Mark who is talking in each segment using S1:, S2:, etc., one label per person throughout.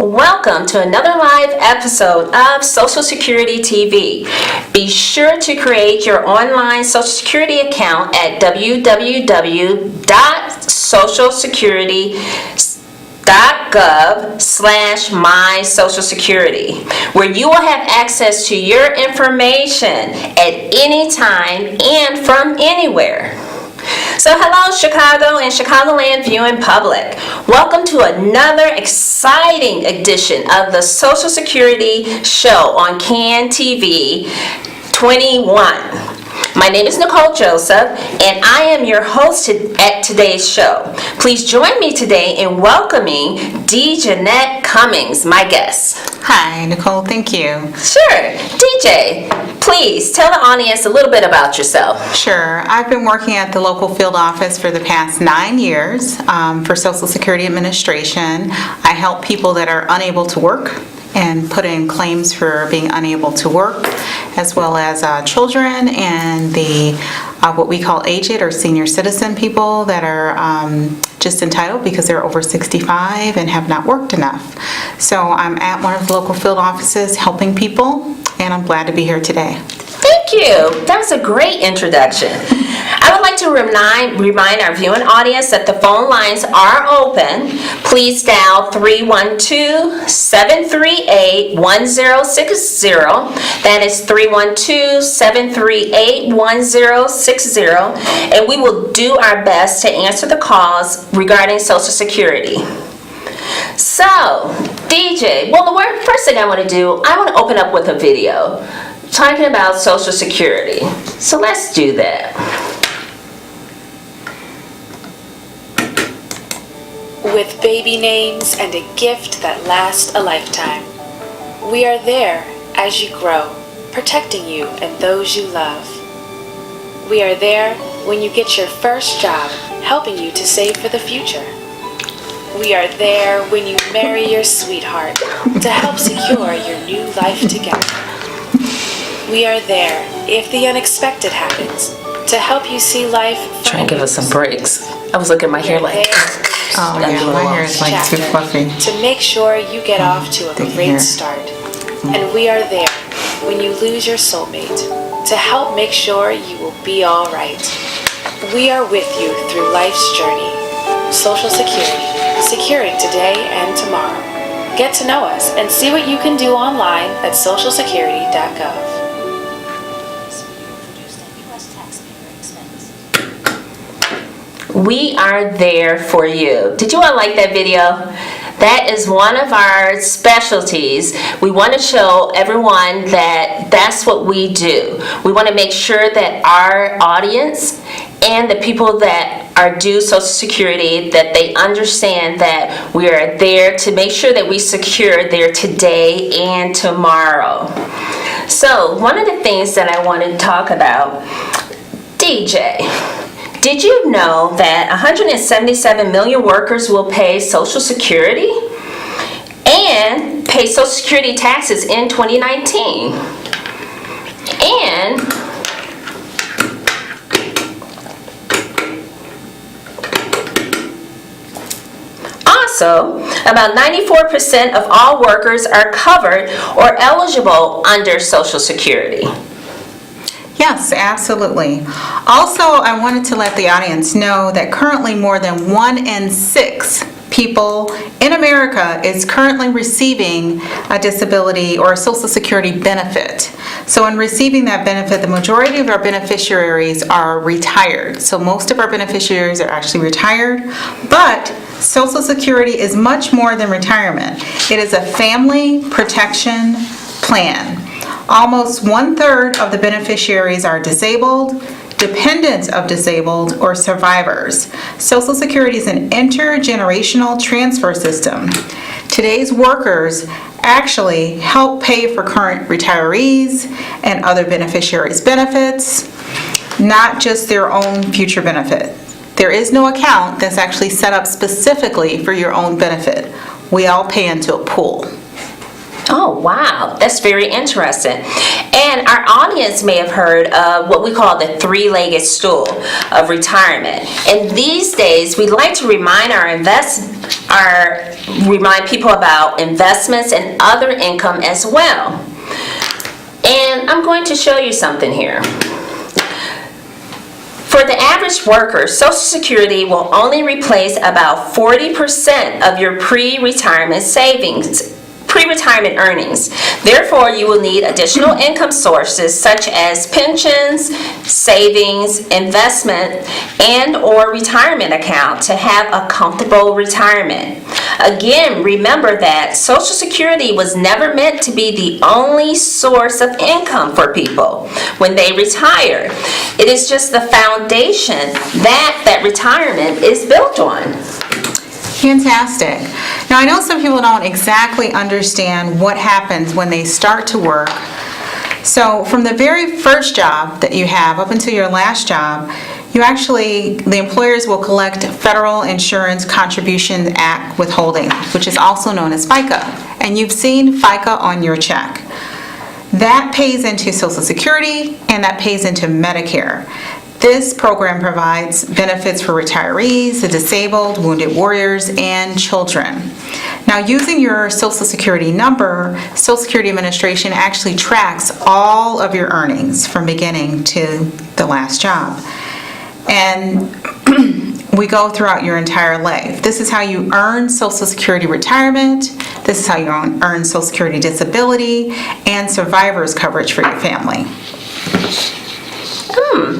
S1: Welcome to another live episode of Social Security TV. Be sure to create your online Social Security account at www.socialsecurity.gov/mysocialsecurity, where you will have access to your information at any time and from anywhere. So hello Chicago and Chicagoland viewing public. Welcome to another exciting edition of the Social Security Show on CAN TV 21. My name is Nicole Joseph, and I am your host at today's show. Please join me today in welcoming D. Jeanette Cummings, my guest.
S2: Hi, Nicole. Thank you.
S1: Sure. DJ, please tell the audience a little bit about yourself.
S2: Sure. I've been working at the local field office for the past 9 years for Social Security Administration. I help people that are unable to work and put in claims for being unable to work, as well as children and the what we call aged or senior citizen people that are just entitled because they're over 65 and have not worked enough. So I'm at one of the local field offices helping people, and I'm glad to be here today.
S1: Thank you. That was a great introduction. I would like to remind our viewing audience that the phone lines are open. Please dial 312-738-1060. That is 312-738-1060. And we will do our best to answer the calls regarding Social Security. So, DJ, well, the first thing I want to do, I want to open up with a video talking about Social Security. So let's do that.
S3: With baby names and a gift that lasts a lifetime. We are there as you grow, protecting you and those you love. We are there when you get your first job, helping you to save for the future. We are there when you marry your sweetheart to help secure your new life together. We are there if the unexpected happens to help you see life.
S1: Try and give us some breaks. I was looking at my hair like,
S2: oh yeah, my hair is like too fluffy.
S3: To make sure you get off to a great start. And we are there when you lose your soulmate to help make sure you will be all right. We are with you through life's journey. Social Security, securing today and tomorrow. Get to know us and see what you can do online at socialsecurity.gov.
S1: we are there for you. Did you all like that video? That is one of our specialties. We want to show everyone that that's what we do. We want to make sure that our audience and the people that are due Social Security, that they understand that we are there to make sure that we secure their today and tomorrow. So one of the things that I want to talk about, DJ, did you know that 177 million workers will pay Social Security and pay Social Security taxes in 2019? And also, about 94% of all workers are covered or eligible under Social Security.
S2: Yes, absolutely. Also, I wanted to let the audience know that currently more than 1 in 6 people in America is currently receiving a disability or a Social Security benefit. So in receiving that benefit, the majority of our beneficiaries are retired. So most of our beneficiaries are actually retired, but Social Security is much more than retirement. It is a family protection plan. Almost 1/3 of the beneficiaries are disabled, dependents of disabled, or survivors. Social Security is an intergenerational transfer system. Today's workers actually help pay for current retirees and other beneficiaries' benefits, not just their own future benefit. There is no account that's actually set up specifically for your own benefit. We all pay into a pool.
S1: Oh, wow. That's very interesting. And our audience may have heard of what we call the three-legged stool of retirement. And these days, we like to remind remind people about investments and other income as well. And I'm going to show you something here. For the average worker, Social Security will only replace about 40% of your pre-retirement earnings. Therefore, you will need additional income sources such as pensions, savings, investment, and or retirement account to have a comfortable retirement. Again, remember that Social Security was never meant to be the only source of income for people when they retire. It is just the foundation that retirement is built on.
S2: Fantastic. Now, I know some people don't exactly understand what happens when they start to work. So from the very first job that you have up until your last job, the employers will collect Federal Insurance Contributions Act withholding, which is also known as FICA. And you've seen FICA on your check. That pays into Social Security and that pays into Medicare. This program provides benefits for retirees, the disabled, wounded warriors, and children. Now, using your Social Security number, Social Security Administration actually tracks all of your earnings from beginning to the last job. And we go throughout your entire life. This is how you earn Social Security retirement. This is how you earn Social Security disability and survivor's coverage for your family.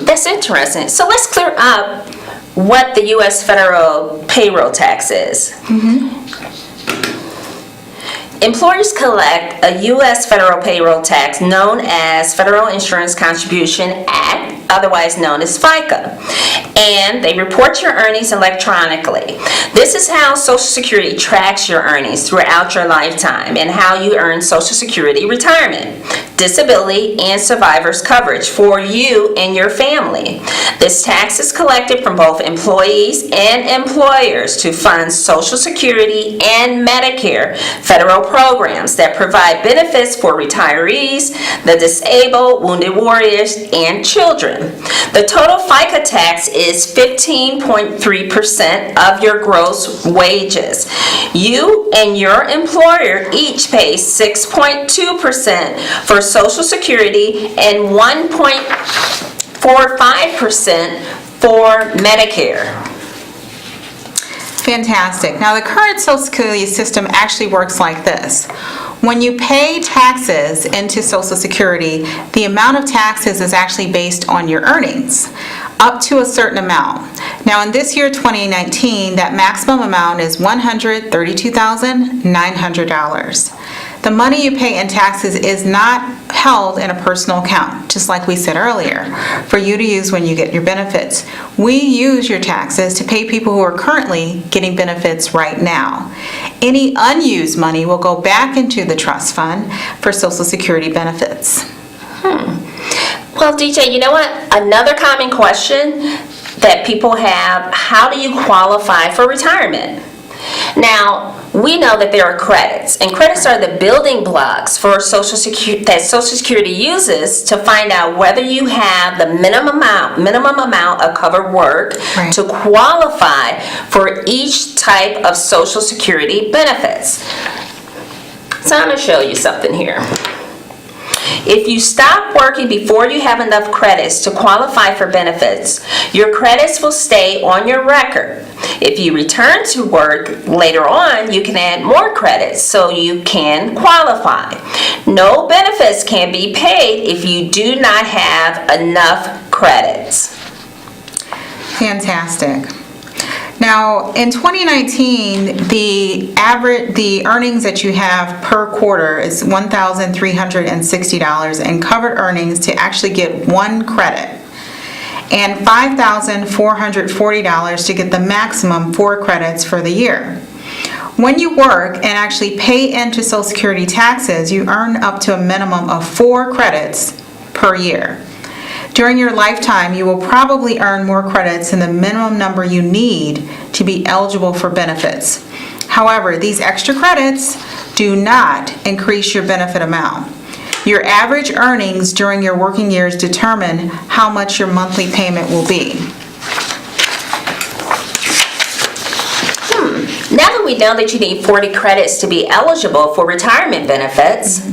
S1: That's interesting. So let's clear up what the U.S. federal payroll tax is. Employers collect a U.S. federal payroll tax known as Federal Insurance Contribution Act, otherwise known as FICA, and they report your earnings electronically. This is how Social Security tracks your earnings throughout your lifetime and how you earn Social Security retirement, disability, and survivor's coverage for you and your family. This tax is collected from both employees and employers to fund Social Security and Medicare federal programs that provide benefits for retirees, the disabled, wounded warriors, and children. The total FICA tax is 15.3% of your gross wages. You and your employer each pay 6.2% for Social Security and 1.45% for Medicare.
S2: Fantastic. Now, the current Social Security system actually works like this. When you pay taxes into Social Security, the amount of taxes is actually based on your earnings, up to a certain amount. Now, in this year, 2019, that maximum amount is $132,900. The money you pay in taxes is not held in a personal account, just like we said earlier, for you to use when you get your benefits. We use your taxes to pay people who are currently getting benefits right now. Any unused money will go back into the trust fund for Social Security benefits.
S1: Well, DJ, you know what? Another common question that people have, how do you qualify for retirement? Now, we know that there are credits, and credits are the building blocks for Social Security uses to find out whether you have the minimum amount of covered work to qualify for each type of Social Security benefits. So I'm going to show you something here. If you stop working before you have enough credits to qualify for benefits, your credits will stay on your record. If you return to work later on, you can add more credits so you can qualify. No benefits can be paid if you do not have enough credits.
S2: Fantastic. Now, in 2019, the earnings that you have per quarter is $1,360 and covered earnings to actually get one credit, and $5,440 to get the maximum 4 credits for the year. When you work and actually pay into Social Security taxes, you earn up to a minimum of 4 credits per year. During your lifetime, you will probably earn more credits than the minimum number you need to be eligible for benefits. However, these extra credits do not increase your benefit amount. Your average earnings during your working years determine how much your monthly payment will be.
S1: Now that we know that you need 40 credits to be eligible for retirement benefits,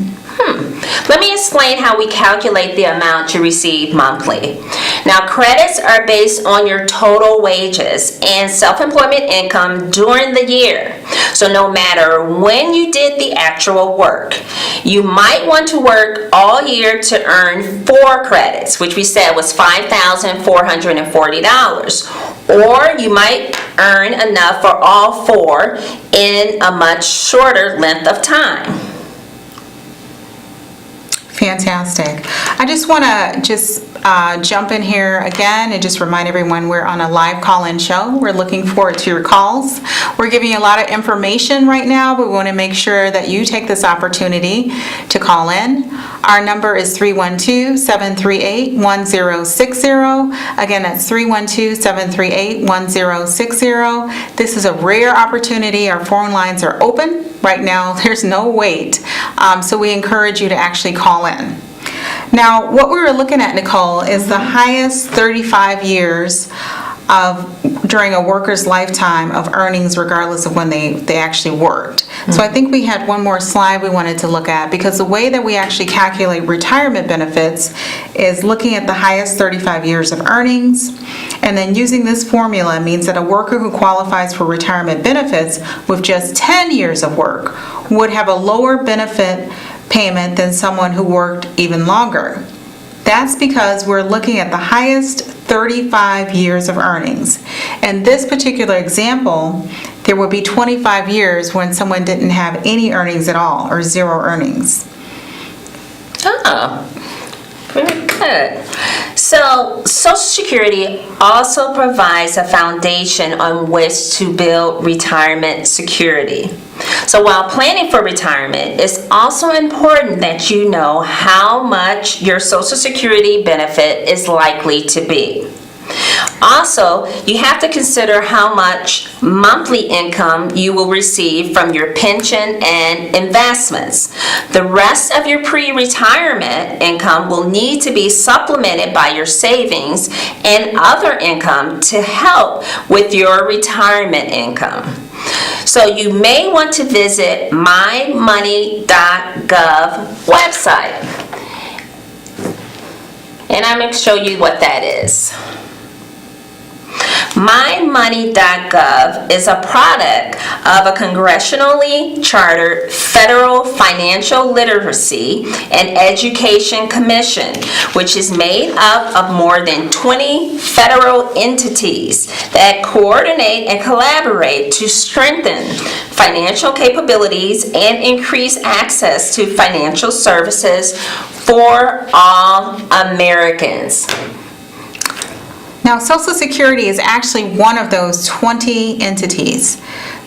S1: let me explain how we calculate the amount you receive monthly. Now, credits are based on your total wages and self-employment income during the year. So no matter when you did the actual work, you might want to work all year to earn 4 credits, which we said was $5,440. Or you might earn enough for all 4 in a much shorter length of time.
S2: Fantastic. I just want to jump in here again and just remind everyone we're on a live call-in show. We're looking forward to your calls. We're giving you a lot of information right now, but we want to make sure that you take this opportunity to call in. Our number is 312-738-1060. Again, that's 312-738-1060. This is a rare opportunity. Our phone lines are open right now. There's no wait. So we encourage you to actually call in. Now, what we were looking at, Nicole, is the highest 35 years during a worker's lifetime of earnings regardless of when they actually worked. So I think we had one more slide we wanted to look at, because the way that we actually calculate retirement benefits is looking at the highest 35 years of earnings, and then using this formula means that a worker who qualifies for retirement benefits with just 10 years of work would have a lower benefit payment than someone who worked even longer. That's because we're looking at the highest 35 years of earnings. In this particular example, there would be 25 years when someone didn't have any earnings at all, or 0 earnings.
S1: Oh, very good. So, Social Security also provides a foundation on which to build retirement security. So while planning for retirement, it's also important that you know how much your Social Security benefit is likely to be. Also, you have to consider how much monthly income you will receive from your pension and investments. The rest of your pre-retirement income will need to be supplemented by your savings and other income to help with your retirement income. So you may want to visit mymoney.gov website. And I'm going to show you what that is. MyMoney.gov is a product of a congressionally chartered Federal Financial Literacy and Education Commission, which is made up of more than 20 federal entities that coordinate and collaborate to strengthen financial capabilities and increase access to financial services for all Americans.
S2: Now, Social Security is actually one of those 20 entities.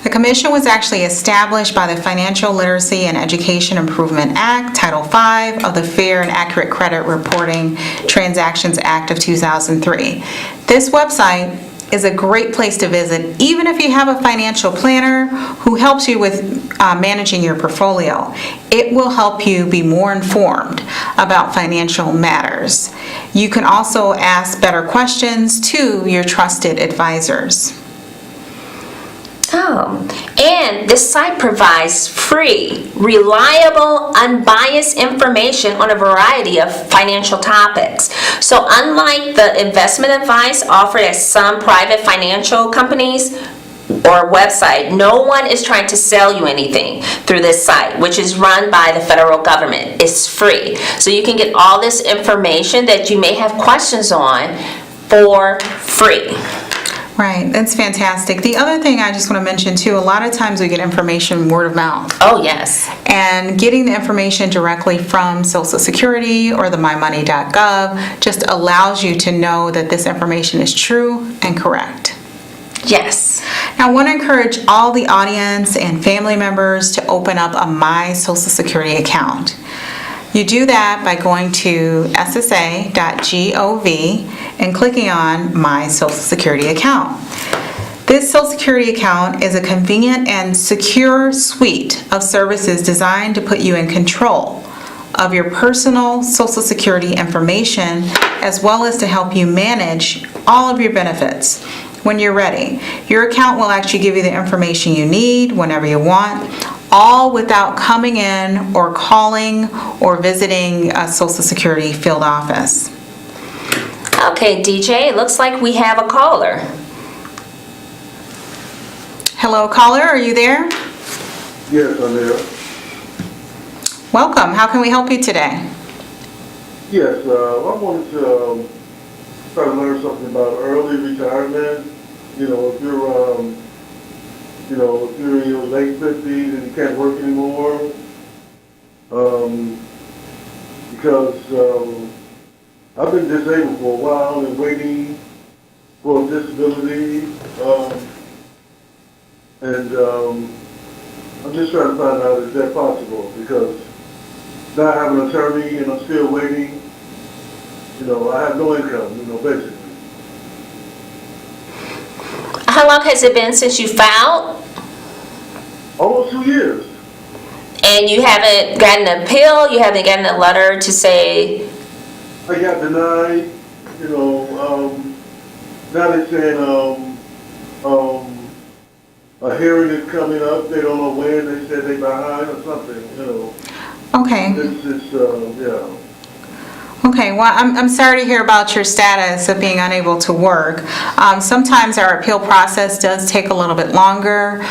S2: The commission was actually established by the Financial Literacy and Education Improvement Act, Title V of the Fair and Accurate Credit Reporting Transactions Act of 2003. This website is a great place to visit, even if you have a financial planner who helps you with managing your portfolio. It will help you be more informed about financial matters. You can also ask better questions to your trusted advisors.
S1: Oh, and this site provides free, reliable, unbiased information on a variety of financial topics. So unlike the investment advice offered at some private financial companies or website, no one is trying to sell you anything through this site, which is run by the federal government. It's free. So you can get all this information that you may have questions on for free.
S2: Right, that's fantastic. The other thing I just want to mention too, a lot of times we get information word of mouth.
S1: Oh, yes.
S2: And getting the information directly from Social Security or the mymoney.gov just allows you to know that this information is true and correct.
S1: Yes.
S2: Now, I want to encourage all the audience and family members to open up a My Social Security account. You do that by going to ssa.gov and clicking on My Social Security Account. This Social Security account is a convenient and secure suite of services designed to put you in control of your personal Social Security information, as well as to help you manage all of your benefits when you're ready. Your account will actually give you the information you need whenever you want, all without coming in or calling or visiting a Social Security field office.
S1: Okay, DJ, it looks like we have a caller.
S2: Hello, caller, are you there?
S4: Yes, I'm there.
S2: Welcome. How can we help you today?
S4: Yes, I wanted to try to learn something about early retirement. You know, if you're, if you're in your late 50s and you can't work anymore, because I've been disabled for a while and waiting for a disability, I'm just trying to find out is that possible, because now I have an attorney and I'm still waiting. You know, I have no income, basically.
S1: How long has it been since you filed?
S4: Almost 2 years.
S1: And you haven't gotten an appeal? You haven't gotten a letter to say?
S4: I got denied, now they're saying, a hearing is coming up. They don't know when. They said they behind or something,
S2: Okay.
S4: Yeah.
S2: Okay, well, I'm sorry to hear about your status of being unable to work. Sometimes our appeal process does take a little bit longer,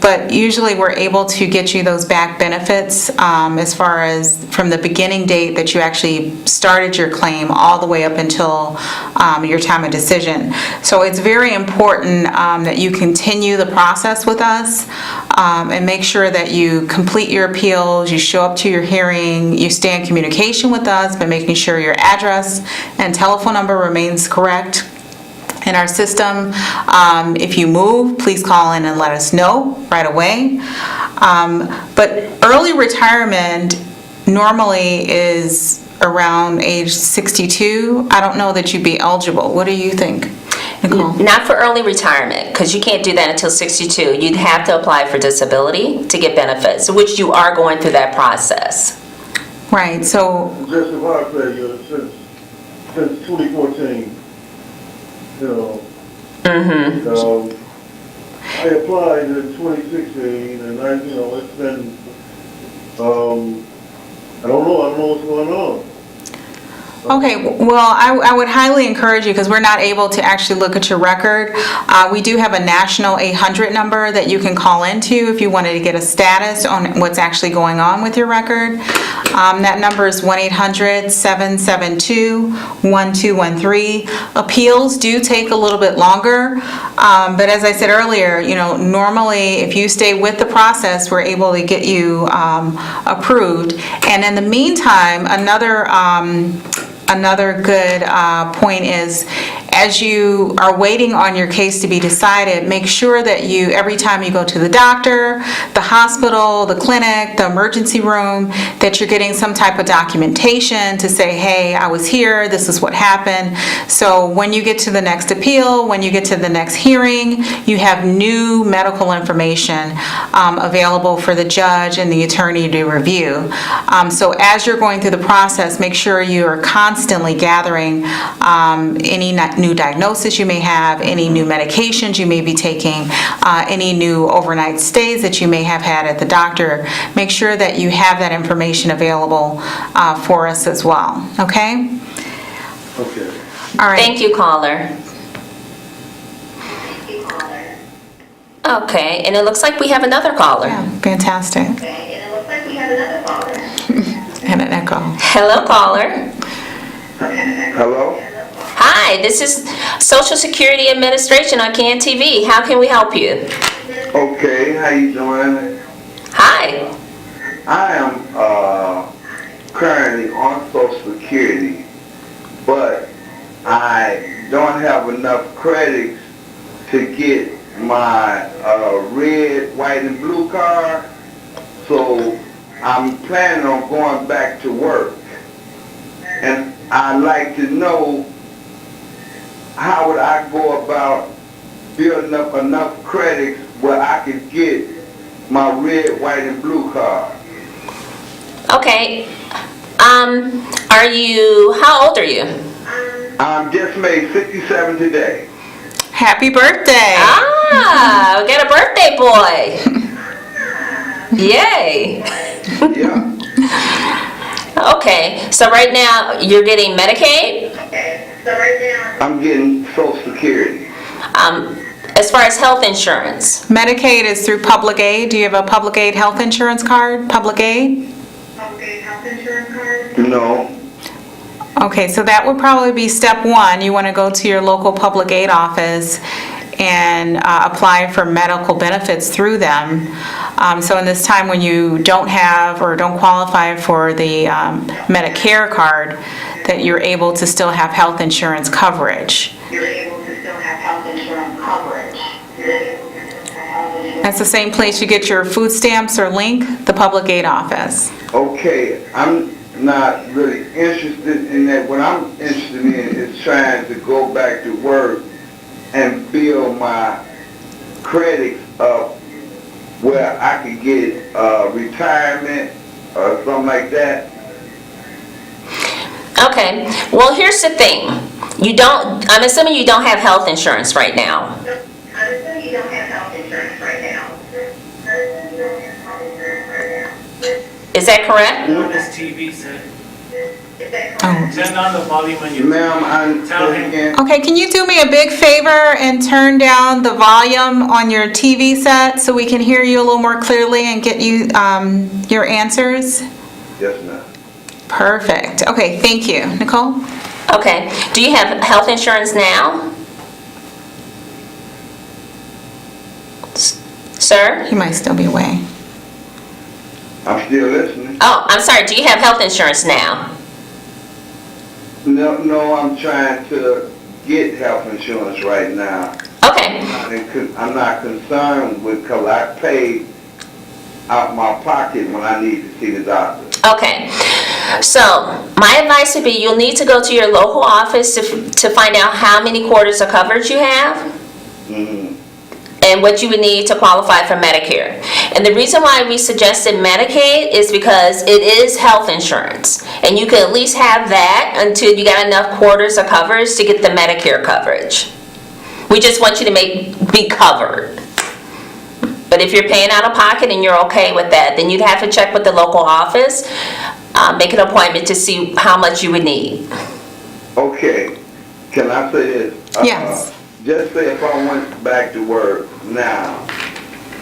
S2: but usually we're able to get you those back benefits as far as from the beginning date that you actually started your claim all the way up until your time of decision. So it's very important that you continue the process with us and make sure that you complete your appeals, you show up to your hearing, you stay in communication with us by making sure your address and telephone number remains correct in our system. If you move, please call in and let us know right away. But early retirement normally is around age 62. I don't know that you'd be eligible. What do you think, Nicole?
S1: Not for early retirement, because you can't do that until 62. You'd have to apply for disability to get benefits, which you are going through that process.
S2: Right, so,
S4: Congestive heart failure since 2014, I applied in 2016, and it's been, I don't know what's going on.
S2: okay, well, I would highly encourage you, because we're not able to actually look at your record. We do have a national 800 number that you can call into if you wanted to get a status on what's actually going on with your record. That number is 1-800-772-1213. Appeals do take a little bit longer, but as I said earlier, normally if you stay with the process, we're able to get you approved. And in the meantime, another good point is, as you are waiting on your case to be decided, make sure that every time you go to the doctor, the hospital, the clinic, the emergency room, that you're getting some type of documentation to say, hey, I was here, this is what happened. So when you get to the next appeal, when you get to the next hearing, you have new medical information available for the judge and the attorney to review. So as you're going through the process, make sure you are constantly gathering any new diagnosis you may have, any new medications you may be taking, any new overnight stays that you may have had at the doctor. Make sure that you have that information available for us as well, okay?
S4: Okay.
S2: All right.
S1: Thank you, caller. Okay, and it looks like we have another caller.
S2: Yeah, fantastic. And an echo.
S1: Hello, caller.
S4: Hello?
S1: Hi, this is Social Security Administration on CAN TV. How can we help you?
S5: Okay, how you doing?
S1: Hi.
S5: I am currently on Social Security, but I don't have enough credits to get my red, white, and blue card, so I'm planning on going back to work. And I'd like to know, how would I go about, building up enough credits where I could get my red, white, and blue card.
S1: Okay. How old are you?
S5: I'm just made 57 today.
S2: Happy birthday.
S1: Ah, we got a birthday boy. Yay.
S5: Yeah.
S1: Okay, so right now you're getting Medicaid.
S5: I'm getting Social Security.
S1: As far as health insurance.
S2: Medicaid is through public aid. Do you have a public aid health insurance card? Public aid?
S5: No.
S2: Okay, so that would probably be step one. You want to go to your local public aid office and apply for medical benefits through them. So in this time when you don't have or don't qualify for the Medicare card, that you're able to still have health insurance coverage. That's the same place you get your food stamps or link, the public aid office.
S5: Okay, I'm not really interested in that. What I'm interested in is trying to go back to work and build my credits up where I could get retirement or something like that.
S1: Okay, well here's the thing. I'm assuming you don't have health insurance right now. Is that correct?
S6: On his TV set.
S2: Oh.
S6: Turn on the volume when you
S5: Ma'am, I'm
S6: tell him.
S5: again.
S2: Okay, can you do me a big favor and turn down the volume on your TV set so we can hear you a little more clearly and get you your answers?
S5: Yes, ma'am.
S2: Perfect. Okay, thank you. Nicole?
S1: Okay, do you have health insurance now? Sir?
S2: He might still be away.
S5: I'm still listening.
S1: Oh, I'm sorry, do you have health insurance now?
S5: No, I'm trying to get health insurance right now.
S1: Okay,
S5: I'm not concerned with, because I pay out my pocket when I need to see the doctor.
S1: okay. So, my advice would be you'll need to go to your local office to find out how many quarters of coverage you have.
S5: Mm-hmm.
S1: And what you would need to qualify for Medicare. And the reason why we suggested Medicaid is because it is health insurance. And you can at least have that until you got enough quarters of coverage to get the Medicare coverage. We just want you to be covered. But if you're paying out of pocket and you're okay with that, then you'd have to check with the local office, make an appointment to see how much you would need.
S5: Okay, can I say this?
S2: Yes.
S5: Just say if I went back to work now,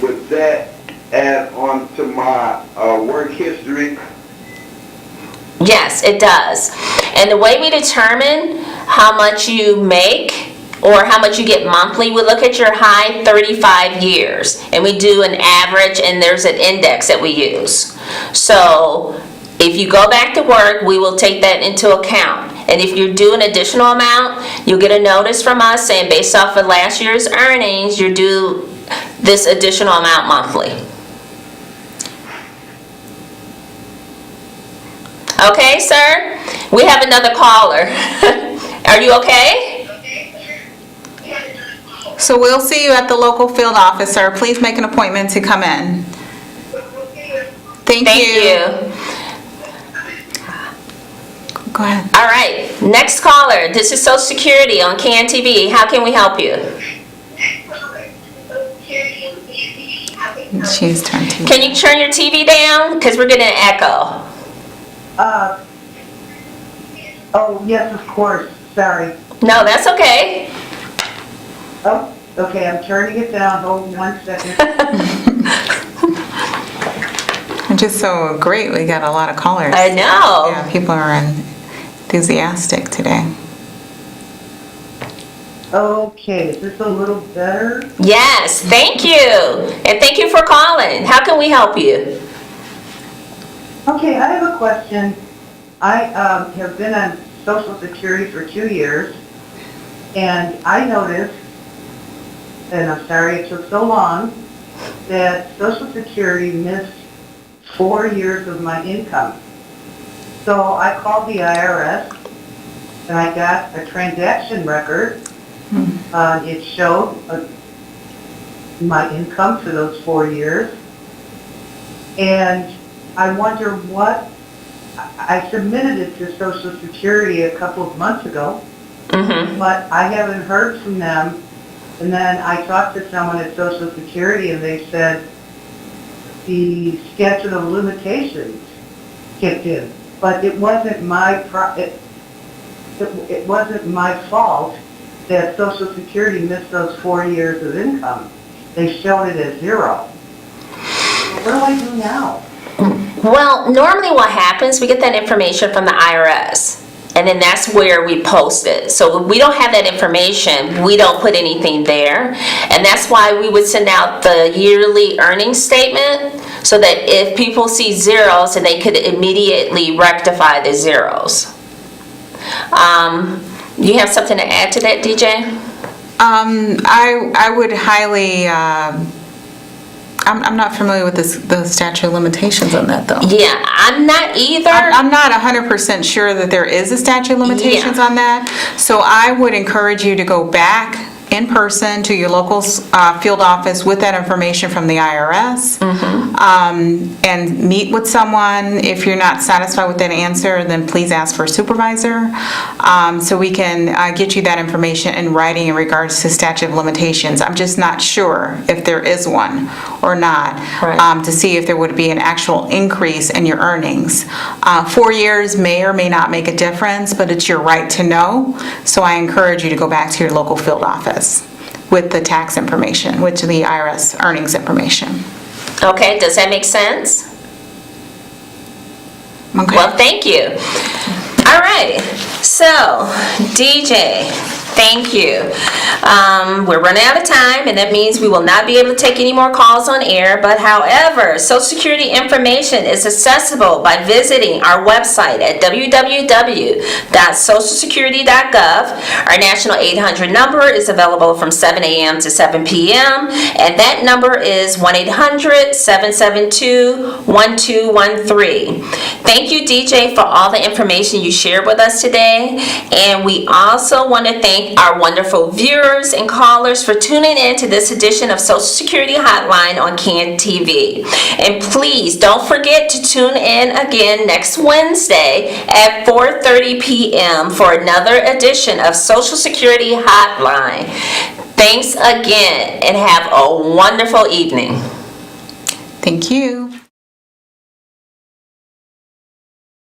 S5: would that add on to my work history?
S1: Yes, it does. And the way we determine how much you make or how much you get monthly, we look at your high 35 years. And we do an average, and there's an index that we use. So if you go back to work, we will take that into account. And if you do an additional amount, you'll get a notice from us saying based off of last year's earnings, you're due this additional amount monthly. Okay, sir? We have another caller. Are you okay?
S2: So we'll see you at the local field office, sir. Please make an appointment to come in. Thank you. Go ahead.
S1: All right, next caller. This is Social Security on CAN TV. How can we help you?
S2: She's turned to.
S1: Can you turn your TV down? Because we're getting an echo.
S7: Oh, yes, of course. Sorry.
S1: No, that's okay.
S7: Oh, okay, I'm turning it down. Hold 1 second.
S2: Just so great, we got a lot of callers.
S1: I know.
S2: Yeah, people are enthusiastic today.
S7: Okay, is this a little better?
S1: Yes, thank you. And thank you for calling. How can we help you?
S7: Okay, I have a question. I have been on Social Security for 2 years, and I noticed, and I'm sorry it took so long, that Social Security missed 4 years of my income. So I called the IRS, and I got a transaction record. It showed my income for those 4 years. And I wonder I submitted it to Social Security a couple of months ago, but I haven't heard from them. And then I talked to someone at Social Security and they said the statute of limitations kicked in. But it wasn't it wasn't my fault that Social Security missed those 4 years of income. They showed it as 0. What do I do now?
S1: Well, normally what happens, we get that information from the IRS, and then that's where we post it. So if we don't have that information, we don't put anything there, and that's why we would send out the yearly earnings statement, so that if people see zeros, then they could immediately rectify the zeros. You have something to add to that, DJ?
S2: I would highly, I'm not familiar with the statute of limitations on that, though.
S1: Yeah, I'm not either.
S2: I'm not 100% sure that there is a statute of limitations on that. So I would encourage you to go back in person to your local field office with that information from the IRS, and meet with someone. If you're not satisfied with that answer, then please ask for a supervisor, so we can get you that information in writing in regards to statute of limitations. I'm just not sure if there is one or not, to see if there would be an actual increase in your earnings. 4 years may or may not make a difference, but it's your right to know, so I encourage you to go back to your local field office with the tax information, with the IRS earnings information.
S1: Okay, does that make sense?
S2: Okay.
S1: Well, thank you. All right, so DJ, thank you. We're running out of time, and that means we will not be able to take any more calls on air. But however, Social Security information is accessible by visiting our website at www.socialsecurity.gov. Our national 800 number is available from 7 a.m. to 7 p.m. and that number is 1-800-772-1213. Thank you, DJ, for all the information you shared with us today. And we also want to thank our wonderful viewers and callers for tuning in to this edition of Social Security Hotline on CAN TV. And please don't forget to tune in again next Wednesday at 4:30 p.m. for another edition of Social Security Hotline. Thanks again and have a wonderful evening.
S2: Thank you.